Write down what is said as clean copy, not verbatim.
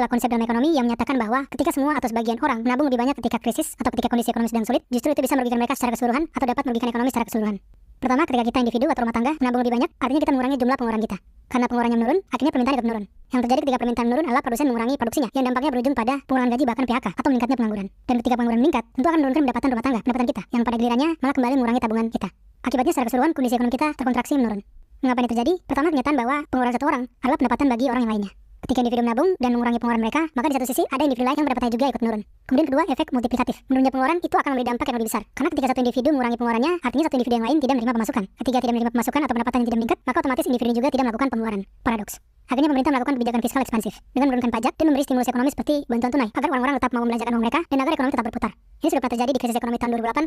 konsep dalam ekonomi yang menyatakan bahwa ketika semua atau sebagian orang menabung lebih banyak ketika krisis atau ketika kondisi ekonomi sedang sulit, justru itu bisa merugikan mereka secara keseluruhan atau dapat merugikan ekonomi secara keseluruhan. Pertama, ketika kita individu atau rumah tangga menabung lebih banyak, artinya kita mengurangi jumlah pengeluaran kita. Karena pengeluarannya menurun, akhirnya permintaan ikut menurun. Yang terjadi ketika permintaan menurun adalah produsen mengurangi produksinya, yang dampaknya berujung pada pengurangan gaji bahkan PHK atau meningkatnya pengangguran. Dan ketika pengangguran meningkat, tentu akan menurunkan pendapatan rumah tangga, pendapatan kita, yang pada gilirannya malah kembali mengurangi tabungan kita. Akibatnya secara keseluruhan kondisi ekonomi kita terkontraksi menurun. Mengapa ini terjadi? Pertama, kenyataan bahwa pengeluaran satu orang adalah pendapatan bagi orang yang lainnya. Ketika individu menabung dan mengurangi pengeluaran mereka, maka di satu sisi ada individu lain yang pendapatannya juga ikut menurun. Kemudian kedua, efek multiplikatif. Menurunnya pengeluaran itu akan memberi dampak yang lebih besar. Karena ketika satu individu mengurangi pengeluarannya, artinya satu individu yang lain tidak menerima pemasukan. Ketika tidak menerima pemasukan atau pendapatan yang tidak meningkat, maka otomatis individu juga tidak melakukan pengeluaran. Paradoks. Akhirnya pemerintah melakukan kebijakan fiskal ekspansif dengan menurunkan pajak dan memberi stimulus ekonomi seperti bantuan tunai agar orang-orang tetap mau membelanjakan uang mereka dan agar ekonomi tetap berputar. Ini sudah pernah terjadi di krisis ekonomi tahun 2008